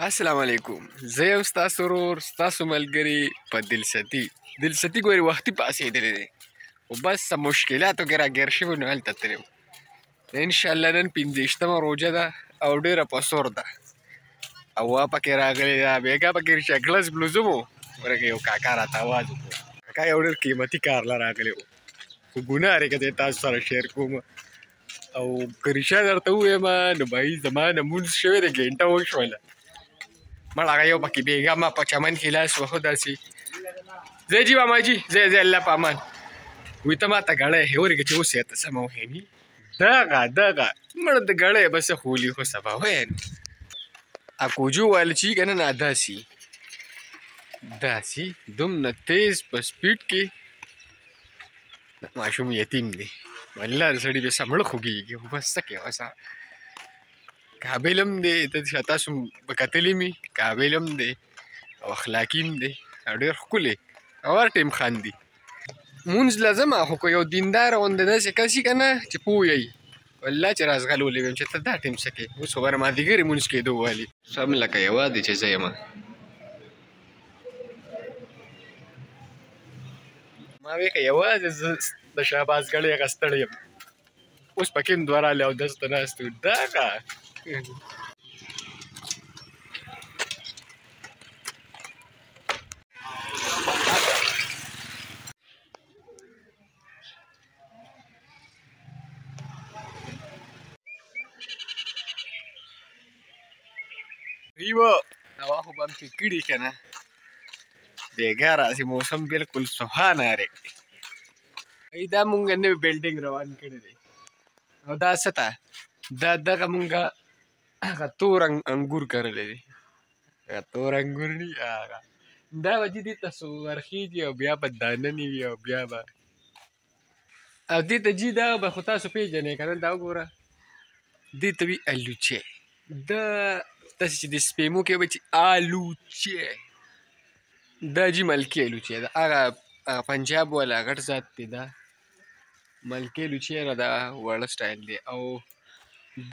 السلام علیکم. زه یم ستاسو ورور ستاسو ملګري په دلستی ګورې وختي پاڅېدلی دی خو بس څه مشکلاتو کې راګیر شوي نو هلته تللی وم. انشاءالله نن 15مه روژه ده او ډېره په سور ده. هوا پکې راغلې ده بېګا پکې رېښه ګلس بلوزم و ورکه یو کاکا راته آواز وکړو. کاکا یو ډېر قیمتي کار له راغلی و خو ګناه دی که زه تاسو سره شیر کوم او که رېښه درته ووایم نو بهي زما نه مونځ شوی دی ګینټه وشوله مړ هغه یو پکې بېګا ما په چمن کې لاس وهو داسې ځی جي ماما جي ځی الله په امان وایي ته ماته ګړی ورکه چې اوس یې ته سمه وهېمي دغه مړ د ګړی به څه خولي خو سبا وایه نو اکوجو ویل چې که نه نه داسې دومره تیز په سپیډ کې ماشوم یتیم دی والله د سړي بېسه مړه خوږېږي خو بس څه کوې اوس قابل هم دی ته تاسو به کتلي مې قابل هم دی او اخلاقي هم دی او ډېر ښکلی او هر ټایم خاندي مونځ له ځم خو که یو دینداره غوندې داسې کس وي که نه چې پوهیږي والله چې رازغلولی ویم چې ته دا ټایم څه کوې اوس خو به مازدیګرې مونځ کېدو والي سم لکه یوازې چې زه یم ما وی که یوازې زه د شهباز ګړی هغه ستړی یم اوس پکې هم دوه رالې او دس ته ناست وو دغه ریوه هوا خو به هم چې کړي که نه بېګا راسي موسم بلکل سوهانه دی دا مونږ نوی بلډینګ روان کړی دی او دا څه ته دا دغه مونږ هغه تور انګور کرلی دی هغه تور انګور دي هغه دا به چې دې ته څو ورخېږي او بیا به داننې وي او بیا به او دې ته جي دا به خو تاسو پېژنئ که نه دا وګوره دې ته وي الوچی دا داسې چې د سپېمو کې به چې الوچی دا جي ملکي الوچی ده هغه پنجاب والا غټ ذات دی دا ملکي الوچی نه دا وړه سټایل دی او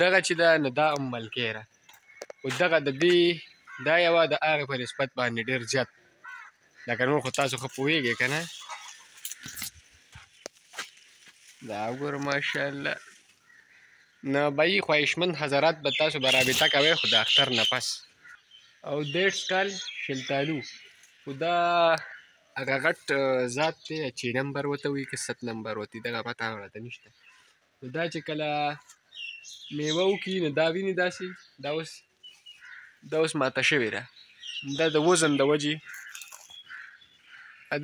دغه چې ده نو دا هم ملکي ده خو دغه د دې دا یوه د هغې په نسبت باندې ډېر زیات لکه نور خو تاسو ښه پوهېږئ که نه دا وګوره ماشاءالله نه بهي خواهشمند حضرات به تاسو به رابطه کوئ خو د اختر نه پس او دیټس کال شلتالو خو دا هغه غټ ذات دی چې نمبر ورته وایي که 7 نمبر ورته دغه پته هم راته نشته نو دا چې کله میوه وکړي نو دا ویني داسې دا اوس ماته شوې ده دا د وزن د وجې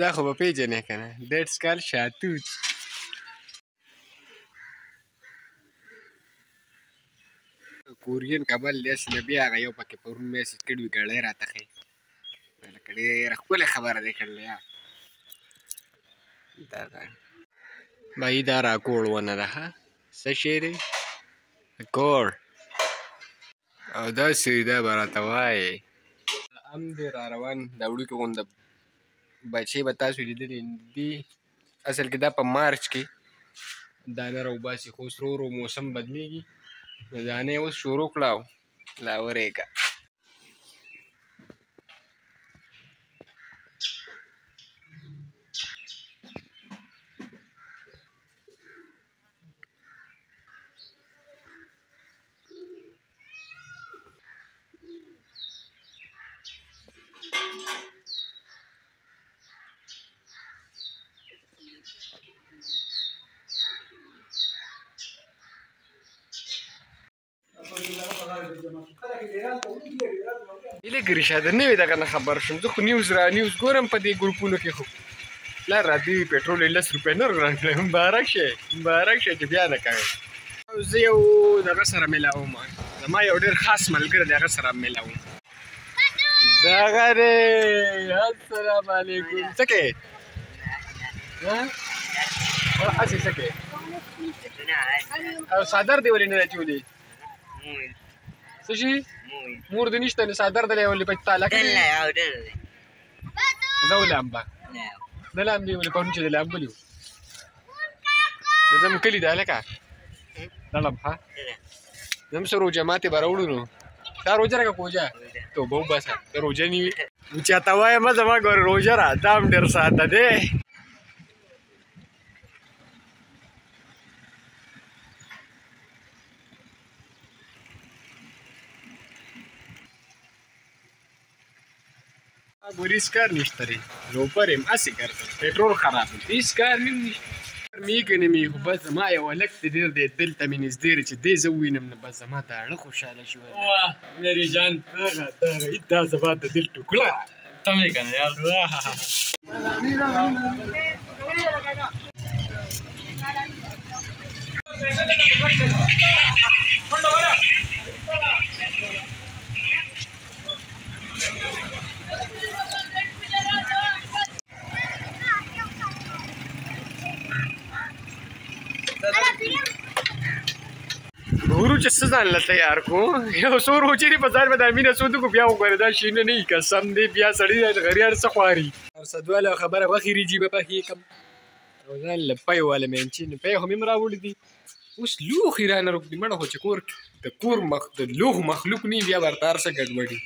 دا خو به پېژنې که نه دیټس کال شاتوت کورین کبل داسې نه بیا هغه یو پکې پرون میسج کړي وي ګړی راته ښایي لکه ډېره ښکلې خبره دی کړلې دغه بهي دا راکوړ ونه ده ښه څه شی دی کور او داسې دا به راته وایې هم دی را روان دا وړوکې غونده بچې به تاسو لیدلې دي اصل کې دا په مارچ کې دانه راوباسي خو اوس ورو ورو موسم بدلېږي نو دانه یې اوس شروع کړه او لا ورېږه لږ رېښه د نوې دغه نه خبر شوم زه خو نیوز ګورم په دې ګروپونو کې خو پلار راته وي پېټرول یې 10 روپۍ نه ورکړی مبارک شی چې بیا نه کوې زه یو دغه سره میلاوم زما یو ډېر خاص ملګری دی هغه سره میلاوم دغه دی السلام علیکم څه کوې هسې څه کوې او څادر دې ولې نه اچولې څه شي مور دې نشته نو څادر دې ولې په تاله کې زه ولامبه نه لامبې ولې پرون چې دې لامبلي وو زه م کلي ده هلکه لړم ښه زه هم څه روژه ماتې به راوړو نو دا روژه راکه کوجه توبه وباسه د روژه نه وي چاته وایم زما ګوره روژه را دا هم ډېر ساده دی ګورې هېڅ کار نشته دی لوپر یم هسې ګرځم پټرول خراب دی هېڅ کار مې هم نشته مې که نه مې خو بس زما یو هلک دی ډېر دی دلته مې نږدې دی چې دی زه ووینم نو بس زما زړه خوشحاله شوی واه میرې جان دا زما د دل ټوکړه ته مې که نه یار ورو چې څه ځان له تیار کړو یو څو روچې دي په ځان به د مینه څو دغو بیا وګوره دا شیونه نه وي قسم دی بیا سړي د غري هر څه خواري هر سدواله خبره وخیري جیبه پخې کم او ځان له پی واله مینچې نو پی خو مې هم راوړي دي اوس لوښي رانه روږدي مړه خو چې کور د لوښو مخلوق نه وي بیا به ورته هر څه ګډوډي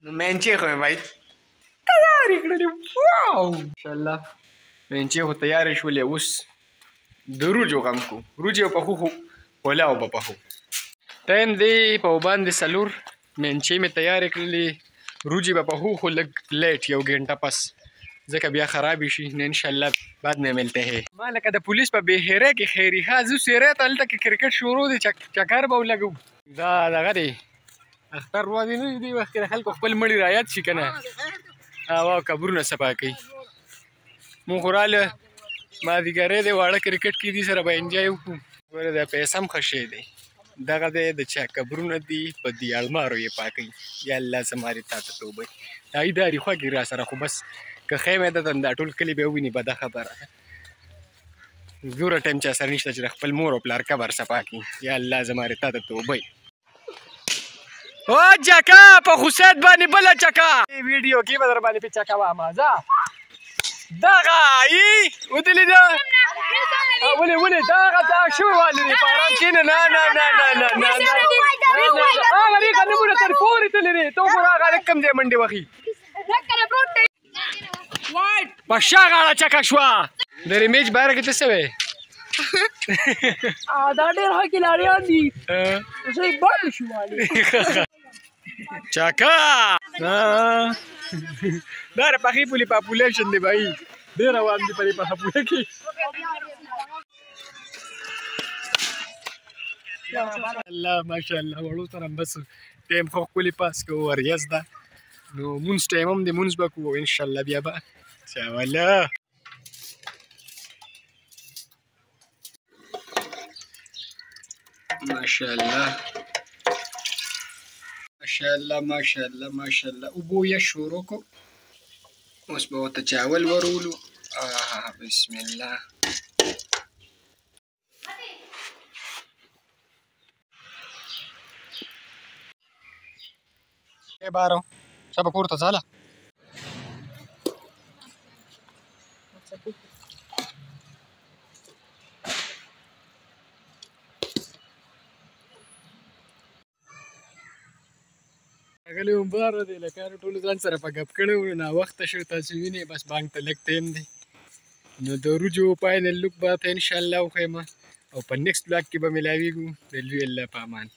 نو مینچې خو مې باید تیارې کړلې واو انشاءالله مینچې خو تیارې شولې اوس د وریجو غم کوو وریجې به پخو خو پلاو به پخو ټایم دی په باندې 4 مینچې مې تیارې کړلې وریجې به پخو خو لږ لیټ 1 ګنټه پس ځکه بیا خرابې شي نه انشاءالله بعد میں ملتے ہیں ما لکه د پولیس په بهیره کې خیري ها زه سیرې ته هلته کې کرکټ شروع دی چکر به ولګو دا دغه دی اختر وادي نه دی وخت کې خلکو خپل مړي رایاد شي که نه او قبرونه صفا کوي مونږ خو راله مازدیګری دی واړه کرکټ کې دي سره به انجوای وکړو ګوره دا پیسه هم ښه شی دی دغه دی د چا قبرونه دي په دې المارو یې پاکوي یا الله زما دې تا ته توبه عیداري خوږې را سره خو بس که خیمه ده دا ټول کلي به وویني بده خبره ګوره ټایم چا سره نشته چې د خپل مور او پلار قبر صفا کړي یا الله زما دې تا ته توبه او چکا په خوسیت باندې بله چکا ویډیو کې به در باندې په چکا واما ځه دغه ای ودلې ده ولې دغه دا شوی والې دی په ارام کښېنه نه هغه ریښه نه مونه تر پورې تللی دی ته وګوره هغه هلک کوم ځای منډې وهي په شا غاړه چکه شوه د ریمیج باره کې ته څه وی دا ډېر ښه کلاړیان دي زه یې باندې شو والې چکا دا د پخې پولې پاپولیشن دی بھائی ډېر روان دي په دې پخه پوله کې الله ماشاءالله وړو سره هم بس ټایم خو ښکلې پاس کوو وریځ ده نو مونځ ټایم هم دی مونځ به کوو انشاءالله بیا به چاوله ماشاءالله اوبو یې شروع کړو اوس به ورته چاول ورولو بسم الله بارو سبا پورته ځاله ښاغلی عمر دی له کاره ټولو ځان سره په ګپ کړی وو ناوخته شو تاسو وینئ بس بانک ته لږ ټایم دی نو د وریجو فاینل لوک به ته انشاءالله وښیم او په نیکسټ بلاګ کې به ملاویږو د لوی الله په امان